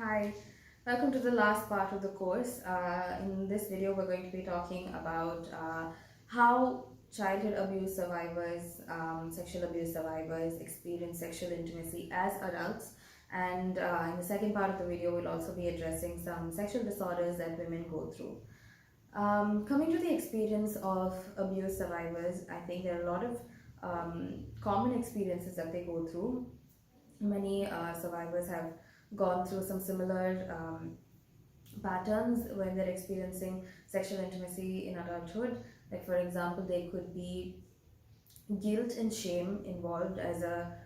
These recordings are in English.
Hi, welcome to the last part of the course. In this video, we're going to be talking about how childhood abuse survivors, sexual abuse survivors experience sexual intimacy as adults. And in the second part of the video, we'll also be addressing some sexual disorders that women go through. Coming to the experience of abuse survivors, I think there are a lot of common experiences that they go through. Many survivors have gone through some similar patterns when they're experiencing sexual intimacy in adulthood. Like, for example, there could be guilt and shame involved as a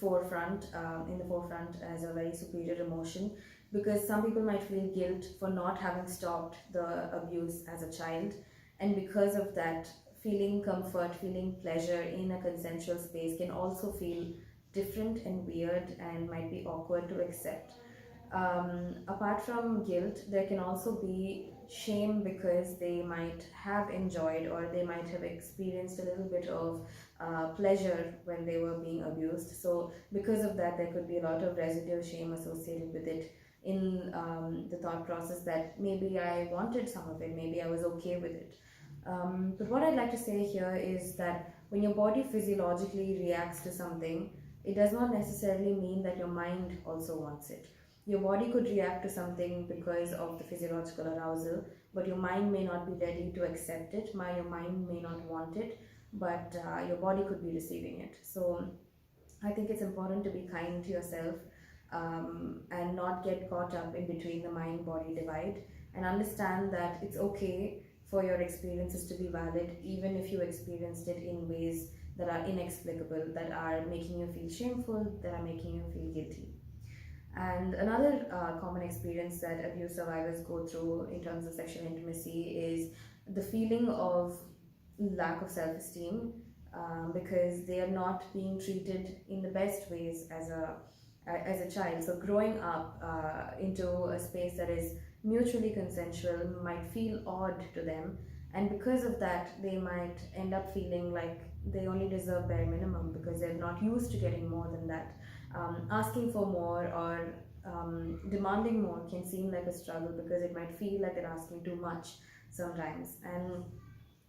forefront, in the forefront as a very superior emotion, because some people might feel guilt for not having stopped the abuse as a child, and because of that, feeling comfort, feeling pleasure in a consensual space can also feel different and weird and might be awkward to accept. Apart from guilt, there can also be shame because they might have enjoyed or they might have experienced a little bit of pleasure when they were being abused. So, because of that, there could be a lot of residual shame associated with it in the thought process that maybe I wanted some of it, maybe I was okay with it. But what I'd like to say here is that when your body physiologically reacts to something, it does not necessarily mean that your mind also wants it. Your body could react to something because of the physiological arousal, but your mind may not be ready to accept it. Your mind may not want it, but your body could be receiving it. So I think it's important to be kind to yourself, and not get caught up in between the mind body divide, and understand that it's okay for your experiences to be valid, even if you experienced it in ways that are inexplicable, that are making you feel shameful, that are making you feel guilty. And another common experience that abuse survivors go through in terms of sexual intimacy is the feeling of lack of self esteem, because they are not being treated in the best ways as a child. So, growing up into a space that is mutually consensual might feel odd to them, and because of that, they might end up feeling like they only deserve bare minimum because they're not used to getting more than that. Asking for more or demanding more can seem like a struggle because it might feel like they're asking too much sometimes. And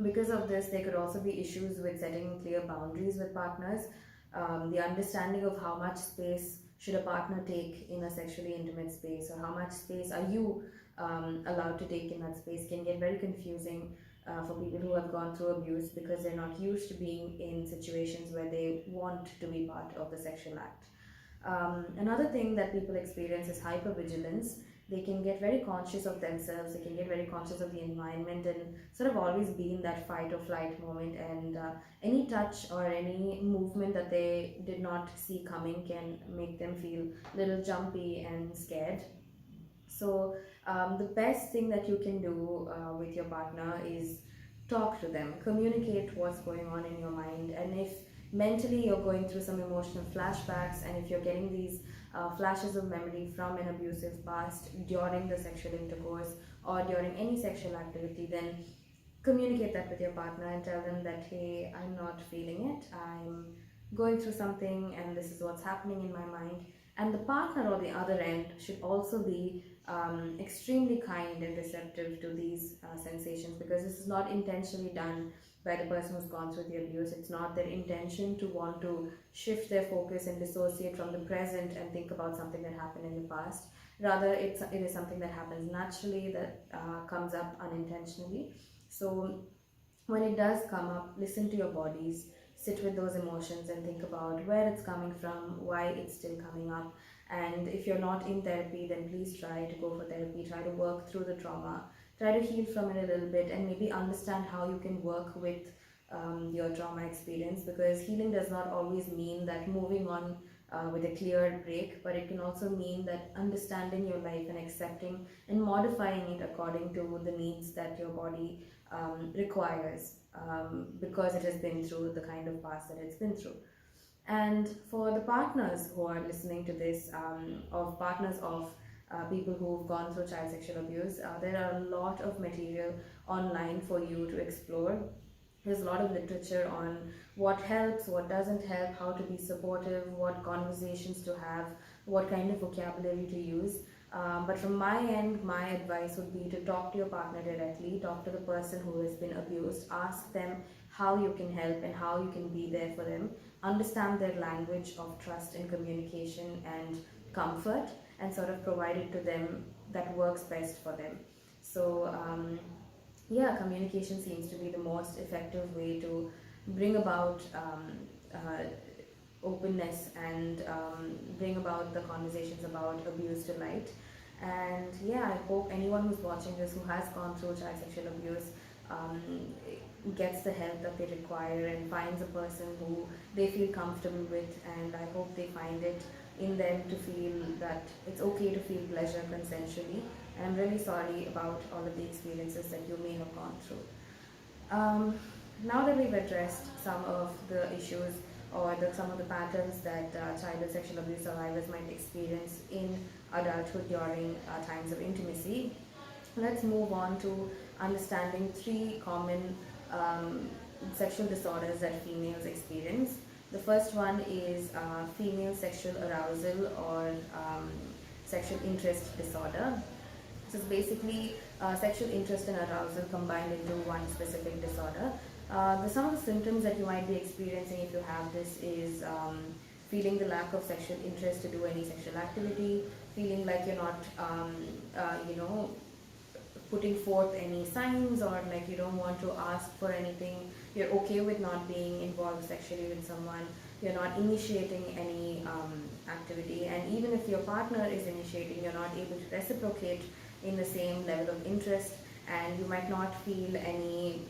because of this, there could also be issues with setting clear boundaries with partners. The understanding of how much space should a partner take in a sexually intimate space, or how much space are you allowed to take in that space, can get very confusing for people who have gone through abuse because they're not used to being in situations where they want to be part of the sexual act. Another thing that people experience is hypervigilance. They can get very conscious of themselves, they can get very conscious of the environment, and sort of always be in that fight or flight moment. And any touch or any movement that they did not see coming can make them feel a little jumpy and scared. So, the best thing that you can do with your partner is talk to them, communicate what's going on in your mind, and if mentally you're going through some emotional flashbacks, and if you're getting these flashes of memory from an abusive past during the sexual intercourse or during any sexual activity, then communicate that with your partner and tell them that, hey, I'm not feeling it, I'm going through something, and this is what's happening in my mind. And the partner on the other end should also be extremely kind and receptive to these sensations, because this is not intentionally done by the person who's gone through the abuse. It's not their intention to want to shift their focus and dissociate from the present and think about something that happened in the past. Rather, it is something that happens naturally, that comes up unintentionally. So, when it does come up, listen to your bodies, sit with those emotions, and think about where it's coming from, why it's still coming up. And if you're not in therapy, then please try to go for therapy, try to work through the trauma, try to heal from it a little bit, and maybe understand how you can work with your trauma experience, because healing does not always mean that moving on with a clear break, but it can also mean that understanding your life and accepting and modifying it according to the needs that your body requires, because it has been through the kind of past that it's been through. And for the partners who are listening to this, of partners of people who've gone through child sexual abuse, there are a lot of material online for you to explore. There's a lot of literature on what helps, what doesn't help, how to be supportive, what conversations to have, what kind of vocabulary to use. But from my end, my advice would be to talk to your partner directly, talk to the person who has been abused, ask them how you can help and how you can be there for them, understand their language of trust and communication and comfort, and sort of provide it to them that works best for them. So, yeah, communication seems to be the most effective way to bring about openness and bring about the conversations about abuse to light. And yeah, I hope anyone who's watching this who has gone through child sexual abuse um, gets the help that they require and finds a person who they feel comfortable with. And I hope they find it in them to feel that it's okay to feel pleasure consensually. And I'm really sorry about all of the experiences that you may have gone through. Now that we've addressed some of the issues or some of the patterns that child sexual abuse survivors might experience in adulthood during times of intimacy, let's move on to understanding three common sexual disorders that females experience. The first one is female sexual arousal or sexual interest disorder. So it's basically sexual interest and arousal combined into one specific disorder. Some of the symptoms that you might be experiencing if you have this is feeling the lack of sexual interest to do any sexual activity, feeling like you're not, putting forth any signs, or like you don't want to ask for anything, you're okay with not being involved sexually with someone, you're not initiating any activity, and even if your partner is initiating, you're not able to reciprocate in the same level of interest, and you might not feel any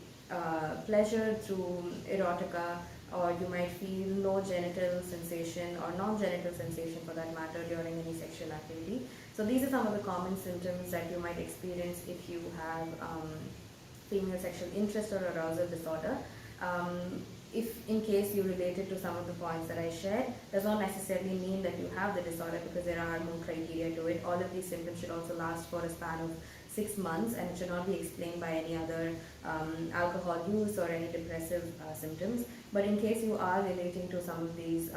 pleasure through erotica, or you might feel no genital sensation or non-genital sensation for that matter during any sexual activity. So these are some of the common symptoms that you might experience if you have female sexual interest or arousal disorder. If in case you related to some of the points that I shared, does not necessarily mean that you have the disorder, because there are no criteria to it. All of these symptoms should also last for a span of 6 months, and it should not be explained by any other alcohol use or any depressive symptoms. But in case you are relating to some of these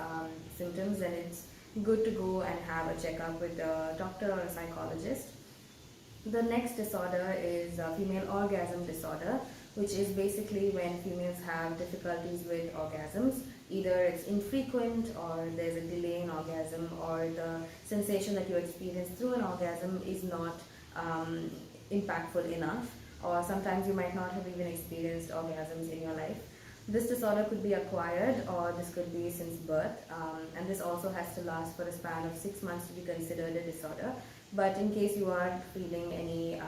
symptoms, then it's good to go and have a checkup with a doctor or a psychologist. The next disorder is female orgasm disorder, which is basically when females have difficulties with orgasms. Either it's infrequent, or there's a delay in orgasm, or the sensation that you experience through an orgasm is not impactful enough, or sometimes you might not have even experienced orgasms in your life. This disorder could be acquired, or this could be since birth, and this also has to last for a span of 6 months to be considered a disorder. But in case you are feeling any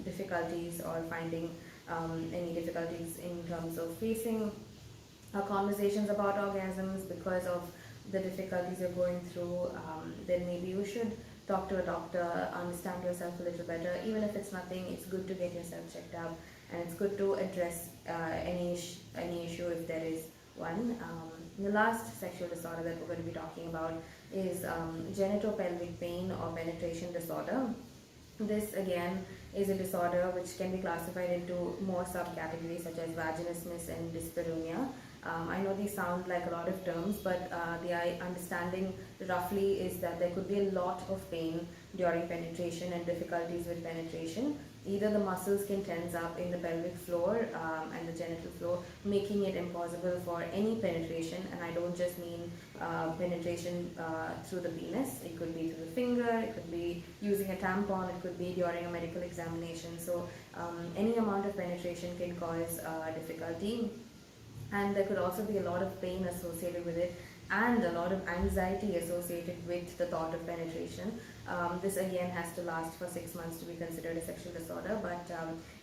difficulties or finding any difficulties in terms of facing conversations about orgasms because of the difficulties you're going through, then maybe you should talk to a doctor, understand yourself a little better. Even if it's nothing, it's good to get yourself checked out, and it's good to address any issue if there is one. The last sexual disorder that we're going to be talking about is genitopelvic pain or penetration disorder. This again is a disorder which can be classified into more subcategories such as vaginismus and dyspareunia. I know these sound like a lot of terms, but the understanding roughly is that there could be a lot of pain during penetration and difficulties with penetration. Either the muscles can tense up in the pelvic floor and the genital floor, making it impossible for any penetration. And I don't just mean penetration through the penis. It could be through the finger, it could be using a tampon, it could be during a medical examination. So any amount of penetration can cause difficulty. And there could also be a lot of pain associated with it, and a lot of anxiety associated with the thought of penetration. This again has to last for 6 months to be considered a sexual disorder. But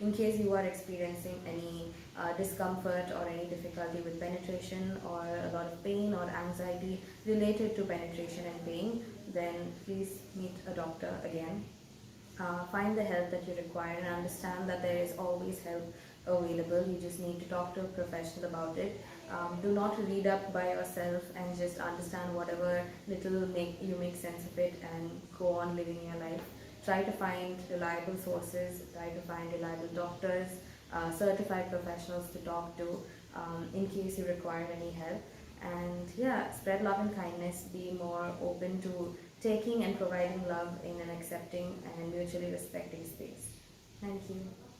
in case you are experiencing any discomfort or any difficulty with penetration, or a lot of pain or anxiety related to penetration and pain, then please meet a doctor again. Find the help that you require, and understand that there is always help available. You just need to talk to a professional about it. Do not read up by yourself and just understand whatever little you make sense of it and go on living your life. Try to find reliable sources, try to find reliable doctors, certified professionals to talk to in case you require any help. And yeah, spread love and kindness. Be more open to taking and providing love in an accepting mutually respecting space. Thank you.